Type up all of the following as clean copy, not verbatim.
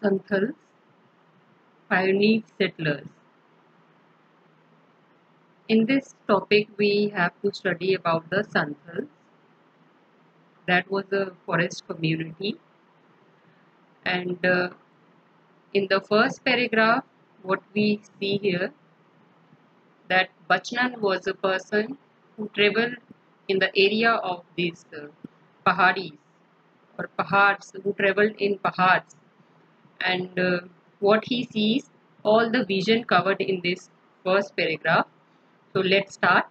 Santhals, pioneer settlers. In this topic, we have to study about the Santhals. That was a forest community, and in the first paragraph, what we see here that Bachnan was a person who traveled in the area of these pahadis or pahads, who traveled in pahads, and what he sees, all the vision covered in this first paragraph. So let's start.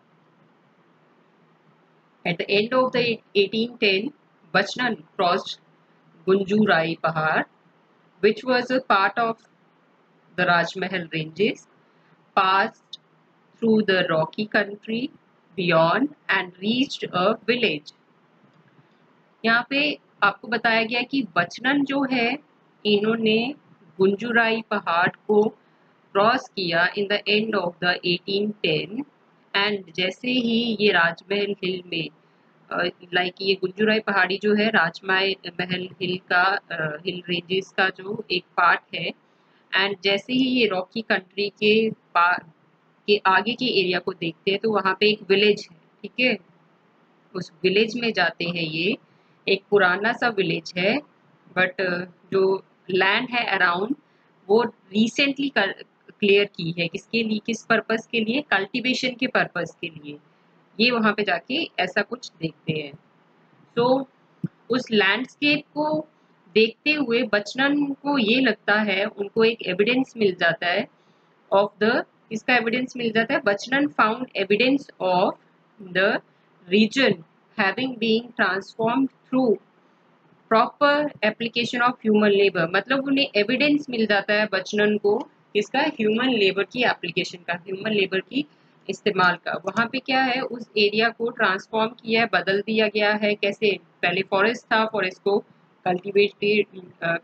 At the end of the 1810, Bachnan crossed Gunju Rai Pahad, which was a part of the Rajmahal ranges, passed through the rocky country beyond and reached a village. यहाँ पे आपको बताया गया कि बचनन जो है इन्होंने गुंजुराई पहाड़ को क्रॉस किया in the end of the 1810 and जैसे ही ये राजमहल हिल में लाइक ये गुंजुराई पहाड़ी जो है राजमहल हिल का हिल रेंजेस का जो एक पार्ट है एंड जैसे ही ये रॉकी कंट्री के आगे के एरिया को देखते हैं तो वहाँ पे एक विलेज है, ठीक है। उस विलेज में जाते हैं, ये एक पुराना सा विलेज है बट जो लैंड है अराउंड वो रिसेंटली क्लियर की है, किसके लिए, किस पर्पस के लिए, कल्टीवेशन के पर्पस के लिए। ये वहाँ पे जाके ऐसा कुछ देखते हैं। तो उस लैंडस्केप को देखते हुए बचनन को ये लगता है, उनको एक एविडेंस मिल जाता है ऑफ द, इसका एविडेंस मिल जाता है, Buchanan found evidence of the region having being transformed through proper application of human labour. मतलब उन्हें एविडेंस मिल जाता है बचनन को इसका ह्यूमन लेबर की एप्लीकेशन का, ह्यूमन लेबर की इस्तेमाल का। वहाँ पे क्या है, उस एरिया को ट्रांसफॉर्म किया है, बदल दिया गया है। कैसे, पहले फॉरेस्ट था, फॉरेस्ट को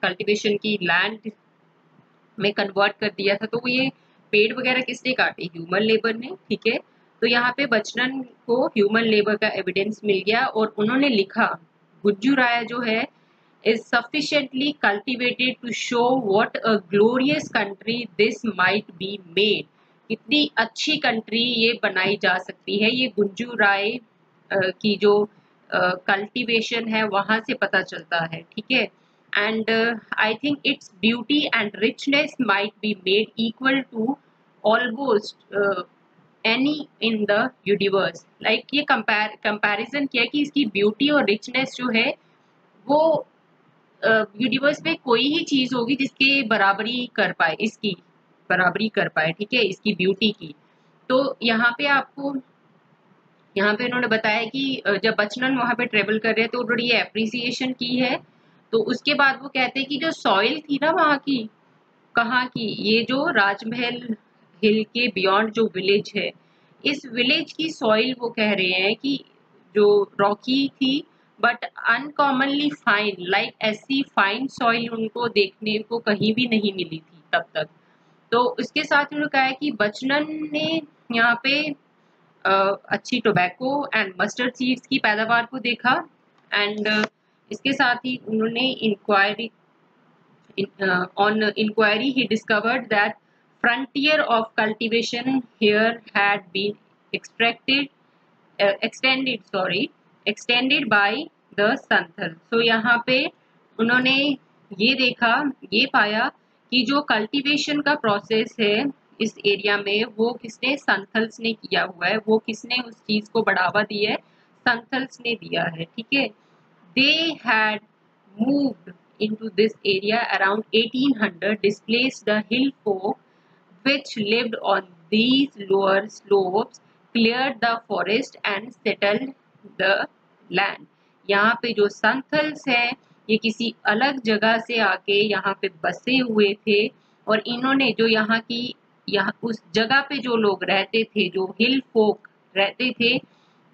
कल्टीवेशन की लैंड में कन्वर्ट कर दिया था। तो ये पेड़ वगैरह किसने काटे, ह्यूमन लेबर ने, ठीक है। तो यहाँ पे बचनन को ह्यूमन लेबर का एविडेंस मिल गया और उन्होंने लिखा, गुज्जू राय जो है is sufficiently cultivated to show what a glorious country this might be made। कितनी अच्छी कंट्री ये बनाई जा सकती है, ये गुज्जू राय की जो कल्टीवेशन है वहां से पता चलता है, ठीक है। And I think it's beauty and richness might be made equal to almost any in the universe. Like ये कंपैरिजन किया कि इसकी ब्यूटी और रिचनेस जो है वो यूनिवर्स में कोई ही चीज होगी जिसके बराबरी कर पाए, इसकी बराबरी कर पाए, ठीक है, इसकी ब्यूटी की। तो यहाँ पे आपको, यहाँ पे उन्होंने बताया कि जब बचनन वहां पे ट्रेवल कर रहे हैं तो उन्होंने ये एप्रिसिएशन की है। तो उसके बाद वो कहते हैं कि जो सॉइल थी ना वहाँ की, कहाँ की, ये जो राजमहल हिल के बियॉन्ड जो विलेज है, इस विलेज की सॉइल वो कह रहे हैं कि जो रॉकी थी बट अनकॉमनली फाइन, लाइक ऐसी फाइन सॉइल उनको देखने को कहीं भी नहीं मिली थी तब तक। तो उसके साथ उन्होंने कहा है कि बचनन ने यहाँ पे अच्छी टोबैको एंड मस्टर्ड सीड्स की पैदावार को देखा एंड इसके साथ ही उन्होंने on inquiry he discovered that frontier of cultivation here had been extended by the Santhal। so यहाँ पे उन्होंने ये देखा, ये पाया कि जो कल्टीवेशन का प्रोसेस है इस एरिया में वो किसने, संथल्स ने किया हुआ है। वो किसने उस चीज को बढ़ावा दिया है, संथल्स ने दिया है, ठीक है। They had moved into this area around 1800, displaced the hill folk which lived on these lower slopes, cleared the forest and settled the land। यहाँ पे जो संथल्स हैं ये किसी अलग जगह से आके यहाँ पे बसे हुए थे और इन्होंने जो यहाँ की, यहाँ उस जगह पे जो लोग रहते थे, जो हिल फोक रहते थे,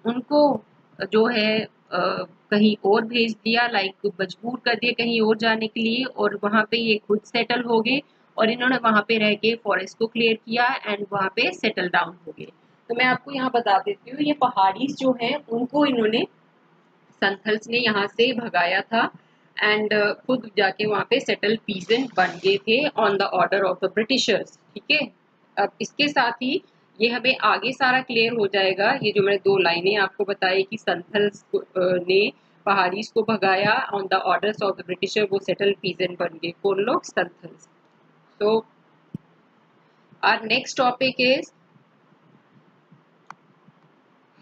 उनको जो है कहीं और भेज दिया, लाइक मजबूर कर दिया कहीं और जाने के लिए, और वहाँ पे ये खुद सेटल हो गए और इन्होंने वहाँ पे रह के फॉरेस्ट को क्लियर किया एंड वहाँ पे सेटल डाउन हो गए। तो मैं आपको यहाँ बता देती हूँ, ये पहाड़ीज जो हैं उनको इन्होंने, संथल्स ने यहाँ से भगाया था एंड खुद जाके वहाँ पे सेटल पीजेंट बन गए थे on the order of the Britishers. ठीक है, अब इसके साथ ही ये हमें आगे सारा क्लियर हो जाएगा। ये जो मैंने दो लाइनें आपको बताई कि संथल्स ने पहाड़ीज को भगाया on the orders of the Britisher, वो सेटल पीजेंट बन गए। कौन लोग? संथल्स। तो our next topic is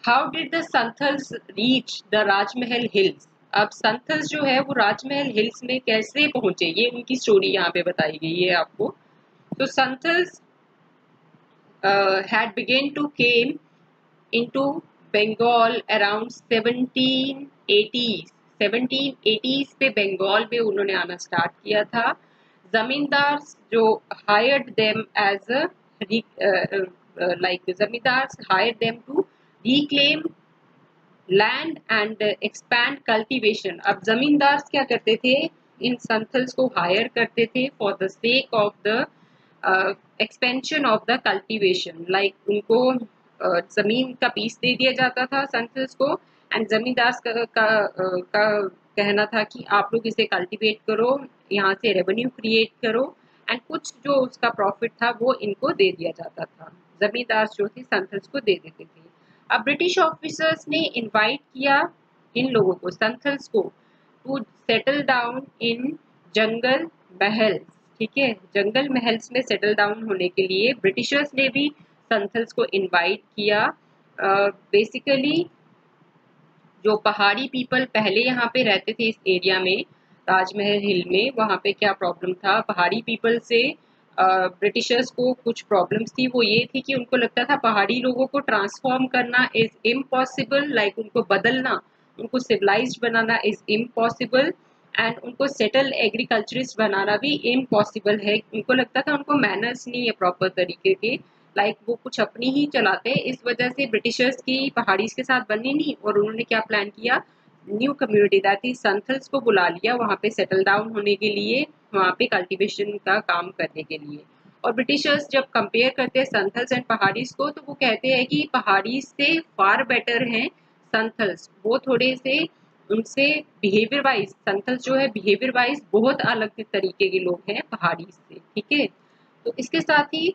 how did the Santhals reach the Rajmahal hills. अब संथल्स जो है वो राजमहल हिल्स में कैसे पहुंचे, ये उनकी स्टोरी यहाँ पे बताई गई है आपको। तो Santhals had begun to came into Bengal around 1780s। 1780s पे बंगाल में उन्होंने आना स्टार्ट किया था। जमींदार जो hired them as a like जमींदार hired them to reclaim land and expand cultivation. अब जमींदार क्या करते थे, इन संथल्स को हायर करते थे for the sake of the expansion of the cultivation. Like उनको जमीन का पीस दे दिया जाता था संथल्स को, एंड जमींदार का कहना था कि आप लोग इसे कल्टीवेट करो, यहाँ से रेवेन्यू क्रिएट करो, एंड कुछ जो उसका प्रॉफिट था वो इनको दे दिया जाता था। जमींदार जो थे संथल्स को दे देते थे। अब ब्रिटिश ऑफिसर्स ने इनवाइट किया इन लोगों को, संथल्स को, टू सेटल डाउन इन जंगल महल्स। ठीक है, जंगल महल्स में सेटल डाउन होने के लिए ब्रिटिशर्स ने भी संथल्स को इनवाइट किया। बेसिकली जो पहाड़ी पीपल पहले यहाँ पे रहते थे इस एरिया में, राजमहल हिल में, वहाँ पे क्या प्रॉब्लम था, पहाड़ी पीपल से ब्रिटिशर्स को कुछ प्रॉब्लम्स थी। वो ये थी कि उनको लगता था पहाड़ी लोगों को ट्रांसफॉर्म करना इज इम्पॉसिबल, लाइक उनको बदलना, उनको सिविलाइज्ड बनाना इज इम्पॉसिबल, एंड उनको सेटल एग्रीकल्चरिस्ट बनाना भी इम्पॉसिबल है। उनको लगता था उनको मैनर्स नहीं है प्रॉपर तरीके के, लाइक वो कुछ अपनी ही चलाते हैं। इस वजह से ब्रिटिशर्स की पहाड़ीज के साथ बननी नहीं, और उन्होंने क्या प्लान किया, new community that is Santhals को बुला लिया वहाँ पे सेटल डाउन होने के लिए, वहाँ पे कल्टीवेशन का काम करने के लिए। और ब्रिटिशर्स जब कंपेयर करते हैं संथल्स एंड पहाड़ीज को, तो वो कहते हैं कि पहाड़ीज से फार बेटर हैं संथल्स। वो थोड़े से उनसे बिहेवियर वाइज, संथल्स जो है बिहेवियर वाइज बहुत अलग तरीके के लोग हैं पहाड़ीज से। ठीक है, तो इसके साथ ही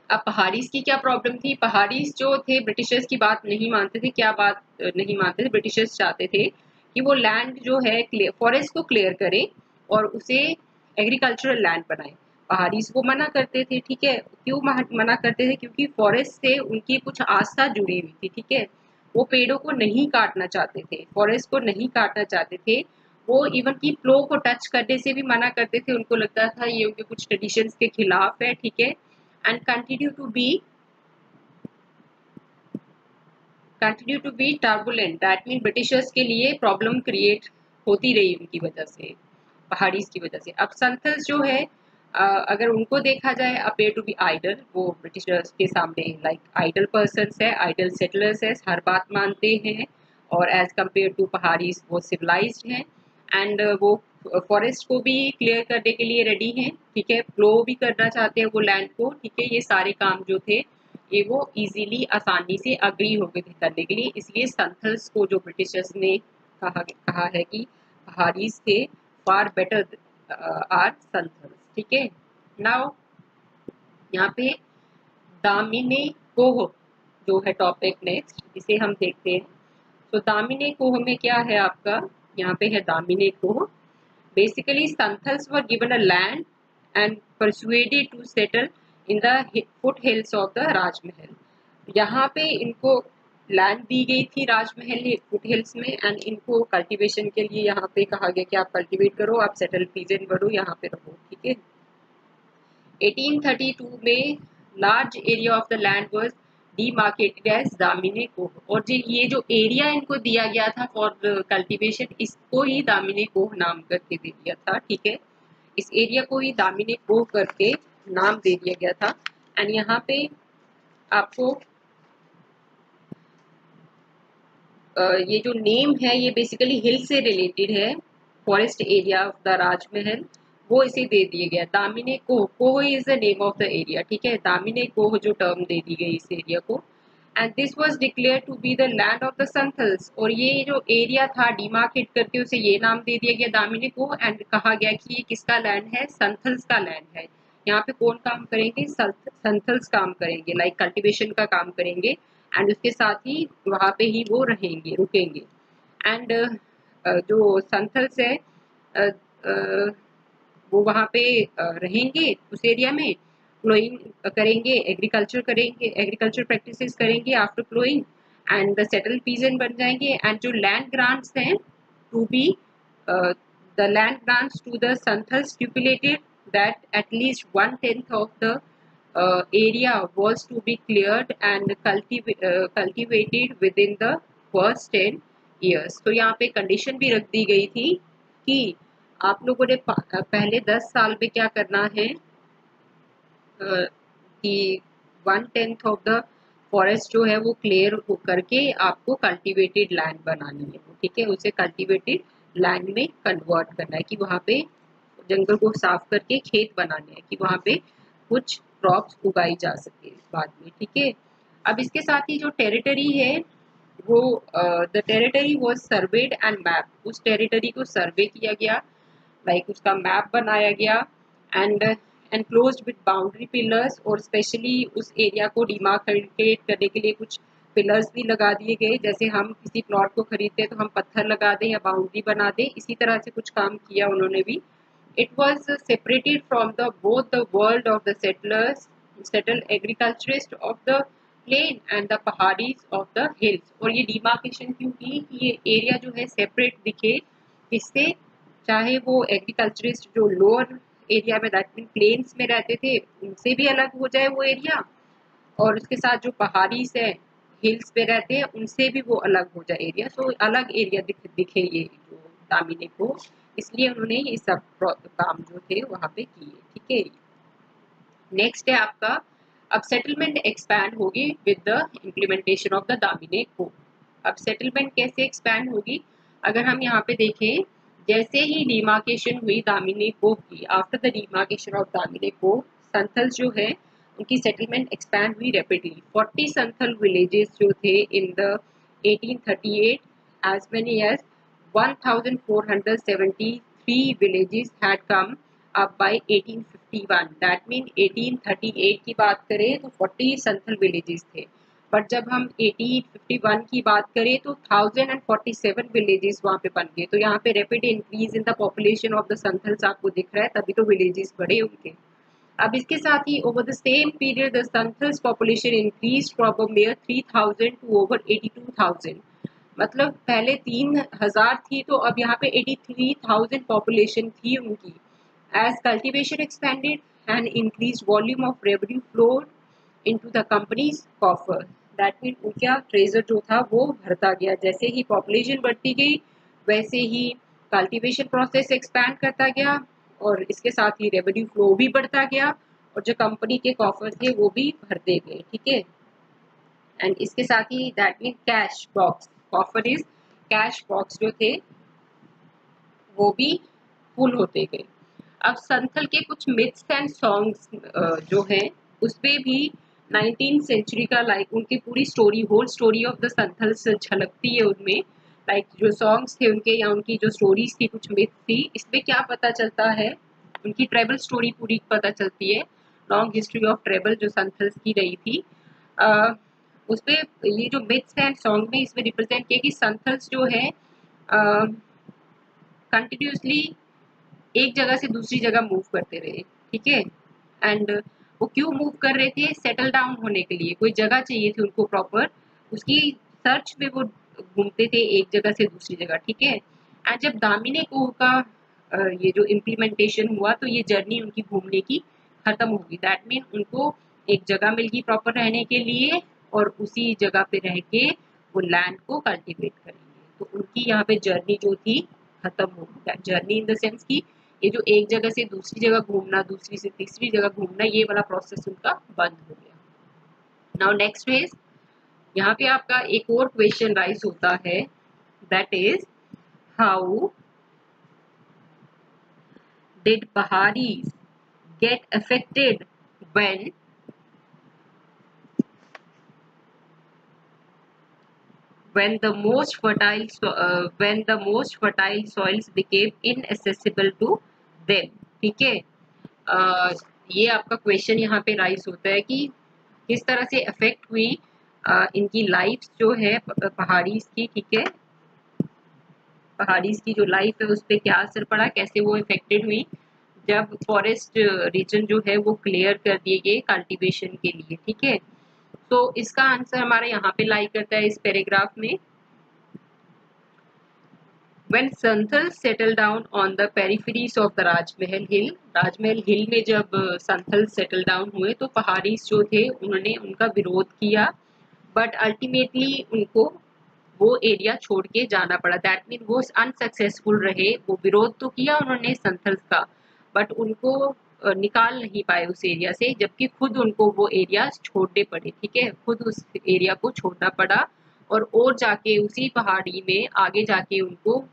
अब पहाड़ीज की क्या प्रॉब्लम थी, पहाड़ीज जो थे ब्रिटिशर्स की बात नहीं मानते थे। क्या बात नहीं मानते थे? ब्रिटिशर्स चाहते थे कि वो लैंड जो है फॉरेस्ट को क्लियर करे और उसे एग्रीकल्चरल लैंड बनाए। पहाड़ीज को मना करते थे। ठीक है, क्यों मना करते थे? क्योंकि फॉरेस्ट से उनकी कुछ आस्था जुड़ी हुई थी। ठीक है, वो पेड़ों को नहीं काटना चाहते थे, फॉरेस्ट को नहीं काटना चाहते थे। वो इवन की फ्लो को टच करने से भी मना करते थे, उनको लगता था ये उनके कुछ ट्रेडिशंस के खिलाफ है। ठीक है, and continue to be turbulent। that mean Britishers के लिए प्रॉब्लम क्रिएट होती रही उनकी वजह से, पहाड़ीज की वजह से। अब संथल्स जो है अगर उनको देखा जाए अपेयर टू बी आइडल, वो ब्रिटिशर्स के सामने लाइक आइडल पर्सन्स है, आइडल सेटलर्स है, हर बात मानते हैं, और एज कम्पेयर टू पहाड़ीज वो सिविलाइज्ड हैं, एंड वो फॉरेस्ट को भी क्लियर करने के लिए रेडी हैं। ठीक है, फ्लो भी करना चाहते हैं वो लैंड को। ठीक है, ये सारे काम जो थे ये वो इजीली आसानी से अग्री हो गए थे करने के लिए। इसलिए संथल्स को जो ब्रिटिशर्स ने कहा है कि पहाड़ीज से फार बेटर आर संथल्स। ठीक है, नाउ यहाँ पे दामिनी कोह जो है टॉपिक नेक्स्ट, इसे हम देखते हैं। तो दामिनी कोह में क्या है आपका, यहाँ पे है दामिनी कोह। Basically, Santhals were given a land and persuaded to settle in the foothills of the Rajmahal। यहाँ पे इनको लैंड दी गई थी राजमहल फुटहिल्स में, एंड इनको कल्टीवेशन के लिए यहाँ पे कहा गया कि आप कल्टीवेट करो, आप सेटल पीजेंट बनो, यहाँ पे रहो। ठीक है, 1832 में large area of the land was demarcated as Damin-i-Koh, और ये जो एरिया इनको दिया गया था फॉर कल्टीवेशन, इसको ही दामिनी कोह नाम करके दे दिया था। ठीक है, इस एरिया को ही दामिनी कोह करके नाम दे दिया गया था। एंड यहाँ पे आपको ये जो नेम है ये बेसिकली हिल से रिलेटेड है, फॉरेस्ट एरिया ऑफ द राजमहल, वो इसे दे दिया गया Damin-i-Koh. Koh is the name of the area. ठीक है, दामिनी कोह जो टर्म दे दी गई इस एरिया को, and this was declare to be the land of the Santhals. और ये जो एरिया था डिमार्केट करके उसे ये नाम दे दिया गया दामिनी को, एंड कहा गया कि ये किसका लैंड है, संथल्स का लैंड है। यहाँ पे कौन काम करेंगे, संथल्स काम करेंगे, लाइक कल्टीवेशन का काम करेंगे, एंड उसके साथ ही वहाँ पे ही वो रहेंगे, रुकेंगे। एंड जो संथल्स है वो वहाँ पे रहेंगे उस एरिया में, फ्लोइंग करेंगे, एग्रीकल्चर करेंगे, एग्रीकल्चर प्रैक्टिसेस करेंगे after flowing, and the settle peasant बन जाएंगे। एंड जो लैंड ग्रांट्स हैं to be the land grants to the Santhal stipulated that at least 1/10 of the area was to be cleared and cultivated within the first 10 years। तो यहाँ पे condition भी रख दी गई थी कि आप लोगों ने पहले 10 साल में क्या करना है कि 1/10 ऑफ द फॉरेस्ट जो है वो क्लियर करके आपको कल्टीवेटेड लैंड बनानी है, ठीक है, उसे कल्टीवेटेड लैंड में कन्वर्ट करना है कि वहाँ पे जंगल को साफ करके खेत बनाने हैं कि वहाँ पे कुछ क्रॉप्स उगाई जा सके बाद में, ठीक है। अब इसके साथ ही जो टेरिटरी है वो the territory was served and map, उस टेरिटरी को सर्वे किया गया, लाइक उसका मैप बनाया गया, and enclosed with boundary pillars, और स्पेशली उस एरिया को डिमार्केट करने के लिए कुछ पिलर्स भी लगा दिए गए। जैसे हम किसी प्लॉट को खरीदते हैं तो हम पत्थर लगा दें या बाउंड्री बना दें, इसी तरह से कुछ काम किया उन्होंने भी। It was separated from the both the world of the settled agriculturists of the plain and the pahadis of the hills। और ये डिमार्केशन क्यों की कि ये एरिया जो है सेपरेट दिखे, इससे चाहे वो एग्रीकल्चरिस्ट जो लोअर एरिया में दैट मीन प्लेन्स में रहते थे उनसे भी अलग हो जाए वो एरिया, और उसके साथ जो पहाड़ीज है हिल्स पे रहते हैं उनसे भी वो अलग हो जाए एरिया, सो अलग एरिया दिखे ये जो दामिनी को, इसलिए उन्होंने ये सब काम जो थे वहाँ पे किए, ठीक है। नेक्स्ट है आपका अब सेटलमेंट एक्सपैंड होगी with the implementation of the Damini को। अब सेटलमेंट कैसे एक्सपैंड होगी, अगर हम यहाँ पे देखें, जैसे ही डिमार्केशन हुई दामिनी को की, after the demarcation of Damini को, संथल जो है उनकी सेटलमेंट एक्सपैंड हुई रैपिडली। 40 संथल विलेजेस जो थे in the 1838 as many as 1473 villages had come up by 1851। That mean 1838 की बात करें तो 40 संथल विलेजेस थे, बट जब हम 1851 की बात करें तो 1047 विलेजेस वहाँ पे बन गए। तो यहाँ पे rapid increase in the population of the Santhals आपको दिख रहा है, तभी तो विलेजेस बढ़े उनके। अब इसके साथ ही over the same period the Santhals population increase from a mere 3000 to over 82,000। मतलब पहले 3000 थी तो अब यहाँ पे 83,000 पॉपुलेशन थी उनकी। As cultivation expanded and increase volume of revenue flowed into the companies coffer, that mean उनका ट्रेजर जो था वो भरता गया। जैसे ही पॉपुलेशन बढ़ती गई वैसे ही कल्टीवेशन प्रोसेस एक्सपैंड करता गया, और इसके साथ ही रेवेन्यू फ्लो भी बढ़ता गया, और जो कंपनी के कॉफर थे वो भी भरते गए, ठीक है। एंड इसके साथ ही that mean cash box, coffer is cash box जो थे वो भी फुल होते गए। अब संथल के कुछ मिथ्स एंड सॉन्ग्स जो हैं उसपे भी 19th सेंचुरी का लाइक उनकी पूरी story, whole story of the Santhals झलकती है उनमें। लाइक जो सॉन्ग्स थे उनके या उनकी जो स्टोरीज थी, कुछ मिथ थी, इसमें क्या पता चलता है, उनकी ट्रेवल स्टोरी पूरी पता चलती है, लॉन्ग हिस्ट्री ऑफ ट्रेवल जो संथल्स की रही थी। उसपे ये जो मिथ्स एंड सॉन्ग में इसमें रिप्रेजेंट किया कि संथल्स जो है कंटिन्यूसली एक जगह से दूसरी जगह मूव करते रहे, ठीक है। एंड वो क्यों मूव कर रहे थे, सेटल डाउन होने के लिए, कोई जगह चाहिए थी उनको प्रॉपर, उसकी सर्च में वो घूमते थे एक जगह से दूसरी जगह, ठीक है। एंड जब दामिनी को का ये जो इम्प्लीमेंटेशन हुआ तो ये जर्नी उनकी घूमने की खत्म होगी। दैट मीन उनको एक जगह मिल गई प्रॉपर रहने के लिए, और उसी जगह पे रह के वो लैंड को कल्टीवेट करेंगे। तो उनकी यहाँ पे जर्नी जो थी खत्म हो गई। जर्नी इन द सेंस की ये जो एक जगह से दूसरी जगह घूमना, दूसरी से तीसरी जगह घूमना, ये वाला प्रोसेस उनका बंद हो गया। नाउ नेक्स्ट इज, यहाँ पे आपका एक और क्वेश्चन राइज होता है, that is how did Paharis get affected when when the most fertile soils became inaccessible to them। ठीक है, ये आपका क्वेश्चन यहाँ पे राइज होता है कि किस तरह से अफेक्ट हुई इनकी लाइफ जो है पहाड़ीज की। ठीक है, पहाड़ीज की जो लाइफ है उस पर क्या असर पड़ा, कैसे वो इफेक्टेड हुई जब फॉरेस्ट रीजन जो है वो क्लियर कर दिए गए कल्टीवेशन के लिए। ठीक है, तो इसका आंसर हमारा यहाँ पे लाई करता है इस पैराग्राफ में। When Santhals settled down on the peripheries of the राजमहल हिल, राजमहल हिल में जब संथल्स सेटल डाउन हुए तो पहाड़ी जो थे उन्होंने उनका विरोध किया, बट अल्टीमेटली उनको वो एरिया छोड़ के जाना पड़ा। दैट मीन वो अनसक्सेसफुल रहे, वो विरोध तो किया उन्होंने संथल्स का, बट उनको निकाल नहीं पाए उस एरिया से, जबकि खुद उनको वो एरिया छोड़ने पड़े। ठीक है, खुद उस एरिया को छोड़ना पड़ा और जाके उसी पहाड़ी में आगे जाके उनको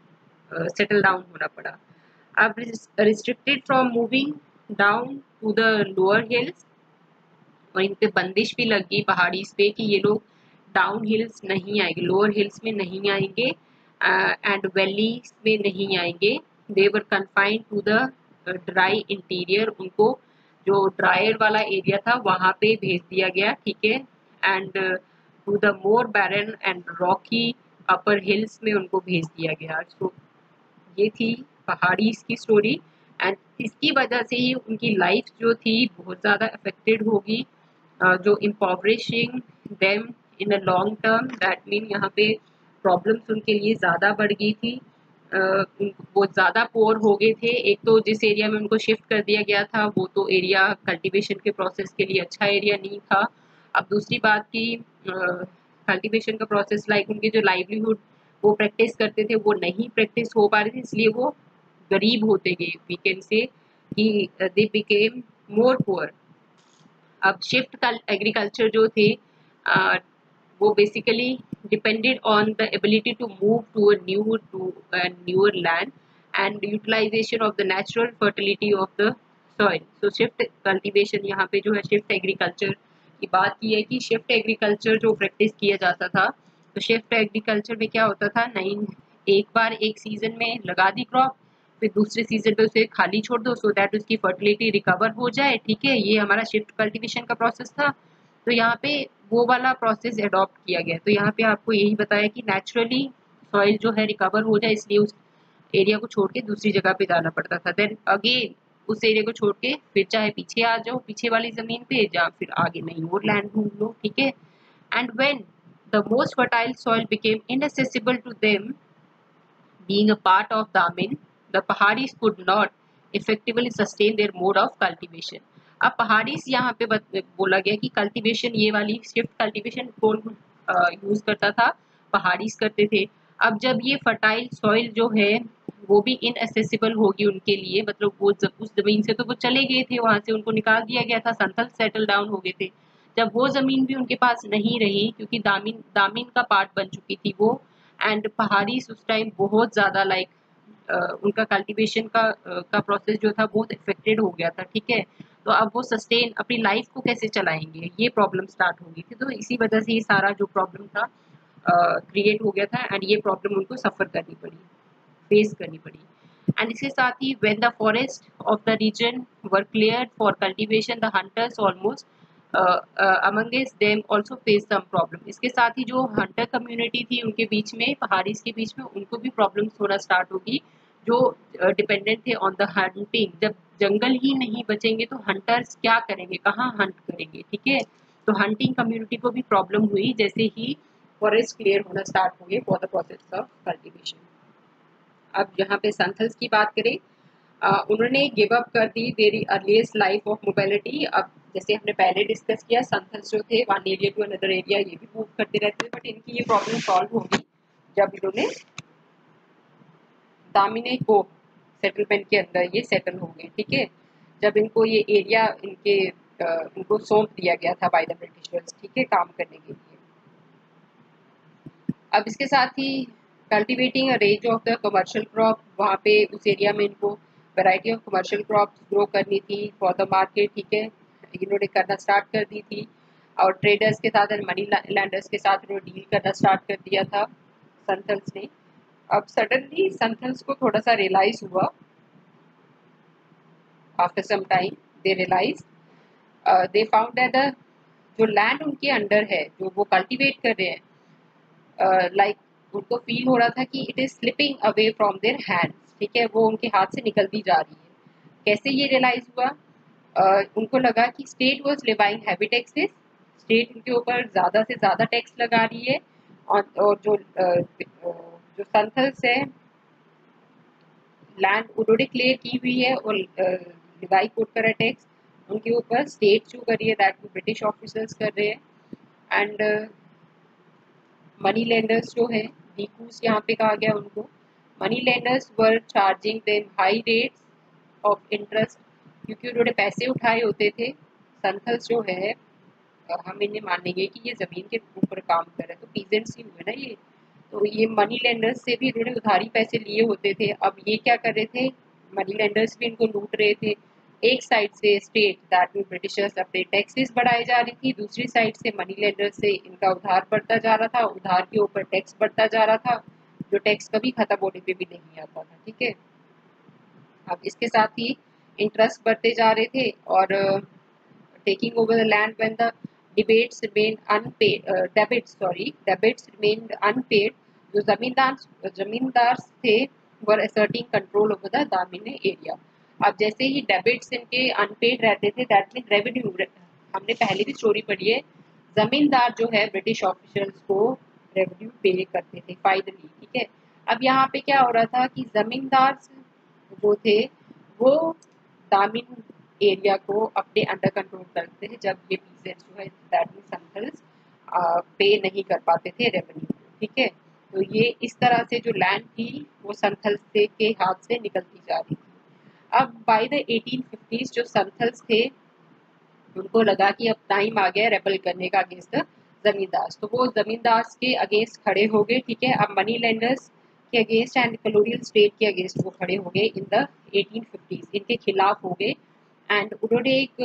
सेटल डाउन होना पड़ा। अब restricted from moving down to the lower hills, और इन पे बंदिश भी लगी पहाड़ी पे कि ये लोग डाउन हिल्स नहीं आएंगे, लोअर हिल्स में नहीं आएंगे एंड वैलीज में नहीं आएंगे। They were confined to the dry interior, उनको जो ड्रायर वाला एरिया था वहां पे भेज दिया गया। ठीक है, and to the more barren and rocky upper hills में उनको भेज दिया गया। सो ये थी पहाड़ी की स्टोरी, एंड इसकी वजह से ही उनकी लाइफ जो थी बहुत ज़्यादा अफेक्टेड होगी, जो impoverishing them in a long term. That mean यहाँ पे प्रॉब्लम्स उनके लिए ज़्यादा बढ़ गई थी, वो ज़्यादा पोर हो गए थे। एक तो जिस एरिया में उनको शिफ्ट कर दिया गया था वो तो एरिया कल्टीवेशन के प्रोसेस के लिए अच्छा एरिया नहीं था। अब दूसरी बात की कल्टीवेशन का प्रोसेस लाइक उनके जो लाइवलीहुड वो प्रैक्टिस करते थे वो नहीं प्रैक्टिस हो पा रही थी, इसलिए वो गरीब होते गए। वी कैन से कि दे बिकेम मोर पुअर। अब शिफ्ट एग्रीकल्चर जो थे वो basically depended on the ability to move to a newer land and utilization of the natural fertility of the soil. So shift cultivation यहाँ पे जो है shift agriculture की बात की है कि शिफ्ट एग्रीकल्चर जो प्रैक्टिस किया जाता था, तो शिफ्ट एग्रीकल्चर में क्या होता था, नहीं एक बार एक सीजन में लगा दी क्रॉप, फिर दूसरे सीजन पे उसे खाली छोड़ दो सो दैट उसकी फर्टिलिटी रिकवर हो जाए। ठीक है, ये हमारा शिफ्ट कल्टीवेशन का प्रोसेस था। तो यहाँ पे वो वाला प्रोसेस अडॉप्ट किया गया। तो यहाँ पे आपको यही बताया कि नेचुरली सॉइल जो है रिकवर हो जाए, इसलिए उस एरिया को छोड़ के दूसरी जगह पे जाना पड़ता था। देन अगेन उस एरिया को छोड़ के फिर चाहे पीछे आ जाओ, पीछे वाली जमीन पे, या फिर आगे नहीं और लैंड ढूंढ लो। ठीक है, and when the most fertile soil became inaccessible to them, being a part of Damin, the Paharis could not effectively sustain their mode of cultivation। अब पहाड़ीज यहाँ पे बोला गया कि कल्टीवेशन, ये वाली शिफ्ट कल्टीवेशन कौन यूज करता था, पहाड़ीज करते थे। अब जब ये फर्टाइल सॉइल जो है वो भी इनएसेसिबल होगी उनके लिए, मतलब वो उस जमीन से तो वो चले गए थे, वहां से उनको निकाल दिया गया था, संथल सेटल डाउन हो गए थे। जब वो जमीन भी उनके पास नहीं रही क्योंकि दामिन का पार्ट बन चुकी थी वो, एंड पहाड़ीज उस टाइम बहुत ज़्यादा लाइक उनका कल्टीवेशन का प्रोसेस जो था बहुत इफेक्टेड हो गया था। ठीक है, तो अब वो सस्टेन अपनी लाइफ को कैसे चलाएंगे, ये प्रॉब्लम स्टार्ट हो गई थी। तो इसी वजह से ये सारा जो प्रॉब्लम था क्रिएट हो गया था, एंड ये प्रॉब्लम उनको सफ़र करनी पड़ी, फेस करनी पड़ी। एंड इसके साथ ही when the forest of the region were cleared for cultivation, the hunters almost amongst them also face some problem। इसके साथ ही जो हंटर कम्युनिटी थी उनके बीच में, पहाड़ीज के बीच में, उनको भी प्रॉब्लम्स होना स्टार्ट होगी, जो डिपेंडेंट थे ऑन द हंटिंग। जब जंगल ही नहीं बचेंगे तो हंटर्स क्या करेंगे, कहाँ हंट करेंगे। ठीक है, तो हंटिंग कम्युनिटी को भी प्रॉब्लम हुई जैसे ही फॉरेस्ट क्लियर होना स्टार्ट हो गए for the process of cultivation. अब यहाँ पे संथल्स की बात करें, उन्होंने गिव अप कर दी देरी अर्लीस्ट लाइफ ऑफ मोबिलिटी। अब जैसे हमने पहले डिस्कस किया, संथल्स जो थे one area to another area ये भी मूव करते रहते थे, बट इनकी ये प्रॉब्लम सॉल्व होगी जब इन्होंने दामिनी को सेटलमेंट के अंदर ये सेटल हो गए। ठीक है, जब इनको ये एरिया इनको सौंप दिया गया था बाय द ब्रिटिशर्स, ठीक है, काम करने के लिए। अब इसके साथ ही cultivating a range of the commercial crop, वहाँ पे उस एरिया में इनको variety of commercial crops grow करनी थी फॉर द मार्केट। ठीक है, इन्होंने करना स्टार्ट कर दी थी। और ट्रेडर्स के साथ एंड मनी लैंडर्स के साथ उन्होंने डील करना स्टार्ट कर दिया था संथल्स ने। अब सडनली संथल्स को थोड़ा सा रियलाइज हुआ, after some time they realize, they found that जो लैंड उनके अंडर है, जो वो कल्टीवेट कर रहे हैं, लाइक उनको फील हो रहा था कि it is slipping away from there hands, ठीक है, वो उनके हाथ से निकलती जा रही है। कैसे ये रियलाइज हुआ? उनको लगा कि state was levying heavy taxes, state उनके ऊपर ज़्यादा से ज़्यादा टैक्स लगा रही है, और जो संथल्स है, लैंड उन्होंने क्लियर की हुई है और लिवाई कोट कर है टैक्स उनके ऊपर, स्टेट जो कर रही है दैट ब्रिटिश ऑफिसर्स कर रहे हैं। एंड मनी लेंडर्स जो है, डीकूस यहाँ पे कहा गया उनको, money lenders were charging them high rates of interest, क्योंकि उन्होंने पैसे उठाए होते थे। संथल्स जो है, हम इन्हें मानेंगे कि ये ज़मीन के ऊपर काम कर रहे हैं, तो पीजेंट्स ही हुए ना ये, तो ये मनी लेंडर्स से भी इन्होंने उधारी पैसे लिए होते थे। अब ये क्या कर रहे थे, मनी लेंडर्स भी इनको लूट रहे थे। एक साइड से स्टेट दैट मीन ब्रिटिशर्स अपने टैक्सेस बढ़ाई जा रही थी, दूसरी साइड से मनी लेंडर्स से इनका उधार बढ़ता जा रहा था, उधार के ऊपर टैक्स बढ़ता जा रहा था, जो टैक्स कभी खत्म होने पे भी नहीं आता था, ठीक है। अब इसके साथ ही इंटरेस्ट बढ़ते जा रहे थे, और taking over the land when the debates remained unpaid, debits remained unpaid, जो जमींदार थे were asserting control over the Damini area. अब जैसे ही डेबिट्स इनके अनपेड रहते थे, दैट मीन रेवेन्यू, हमने पहले भी स्टोरी पढ़ी है, जमींदार जो है ब्रिटिश ऑफिसर्स को रेवेन्यू पे करते थे फाइनली, ठीक है। अब यहाँ पे क्या हो रहा था कि जमींदार जो थे वो दामिन एरिया को अपने अंडर कंट्रोल करते थे, जब ये पीजेंट्स जो है दैट मीन संथल्स पे नहीं कर पाते थे रेवेन्यू, ठीक है। तो ये इस तरह से जो लैंड थी वो संथल्स के हाथ से निकलती जा रही थी। अब बाय द 1850s जो संथल्स थे उनको लगा कि अब टाइम आ गया रेबल करने का अगेंस्ट द जमींदार, तो वो जमींदार के अगेंस्ट खड़े हो गए, ठीक है। अब मनी लेंडर्स के अगेंस्ट एंड कॉलोनियल स्टेट के अगेंस्ट वो खड़े हो गए इन द 1850s, इनके खिलाफ हो गए। एंड उन्होंने एक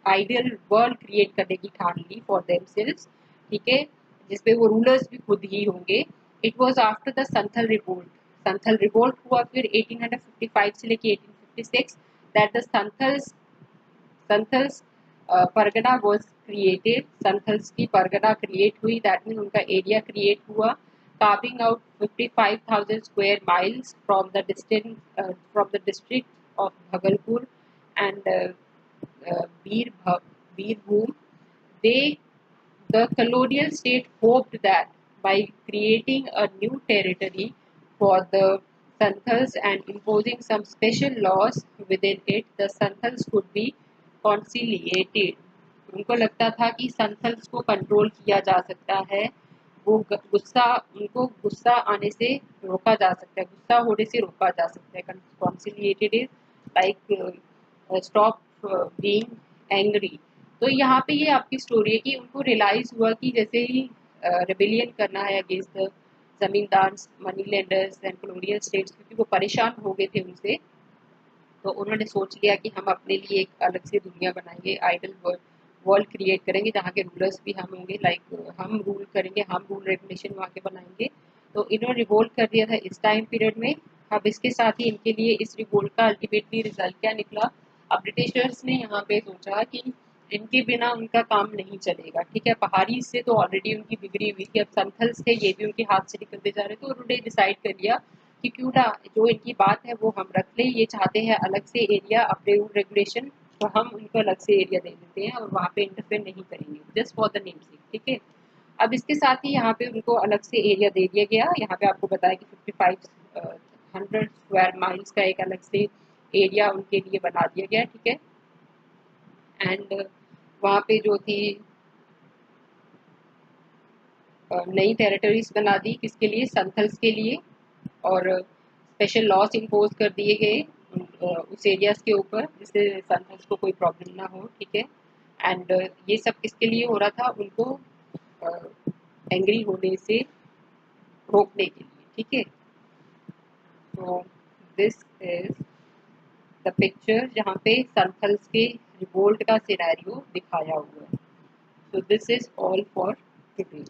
आइडियल वर्ल्ड क्रिएट करने की ठान ली फॉर देमसेल्व्स, ठीक है, जिसपे वो रूलर्स भी खुद ही होंगे। It was after the Santhal revolt, Santhal revolt हुआ फिर 1855 से लेके 1856, that the Santhals Pargana was created, Santhals की परगना क्रिएट हुई, दैट मीन उनका एरिया क्रिएट हुआ, carving out 55,000 square miles from the district of Bhagalpur and Birbhum. They, the colonial state hoped that by creating a new territory for the Santhals and imposing some special laws within it, the Santhals could be conciliated. उनको लगता था कि संथल्स को control किया जा सकता है, वो उनको गुस्सा आने से रोका जा सकता है, गुस्सा होने से रोका जा सकता है। Conciliated is like stop being angry. तो यहाँ पे ये आपकी स्टोरी है कि उनको रियलाइज हुआ कि जैसे ही रेबेलियन करना है अगेंस्ट द जमींदार, money lenders and colonial states, क्योंकि वो परेशान हो गए थे उनसे, तो उन्होंने सोच लिया कि हम अपने लिए एक अलग से दुनिया बनाएंगे, आइडल वर्ल्ड क्रिएट करेंगे जहाँ के रूलर्स भी हम होंगे, लाइक हम रूल करेंगे, हम रूल रेगुलेशन वहाँ के बनाएंगे। तो इन्होंने रिवोल्ट कर दिया था इस टाइम पीरियड में। अब इसके साथ ही इनके लिए इस रिवोल्ट का अल्टीमेटली रिजल्ट क्या निकला? अब ब्रिटिशर्स ने यहाँ पे सोचा कि इनके बिना उनका काम नहीं चलेगा, ठीक है। पहाड़ी से तो ऑलरेडी उनकी बिगड़ी हुई थी, अब संथल्स थे ये भी उनके हाथ से निकलते जा रहे थे, तो उन्होंने डिसाइड कर लिया कि क्यों ना जो इनकी बात है वो हम रख लें, ये चाहते हैं अलग से एरिया अपने रूल रेगुलेशन, तो हम उनको अलग से एरिया दे देते हैं और वहाँ पे इंटरफेयर नहीं करेंगे, जस्ट फॉर द नेम सेक, ठीक है। अब इसके साथ ही यहाँ पे उनको अलग से एरिया दे दिया गया। यहाँ पे आपको बताया कि 5500 स्क्वायर माइल्स का एक अलग से एरिया उनके लिए बना दिया गया, ठीक है। एंड वहाँ पे जो थी नई टेरिटरीज बना दी, किसके लिए? संथल्स के लिए, और स्पेशल लॉस इम्पोज कर दिए गए उस एरियाज के ऊपर, जिससे संथल्स को कोई प्रॉब्लम ना हो, ठीक है। एंड ये सब किसके लिए हो रहा था? उनको एंग्री होने से रोकने के लिए, ठीक है। तो दिस इज द पिक्चर जहाँ पे संथल्स के रिवोल्ट का सिनेरियो दिखाया हुआ है। So this is all for today.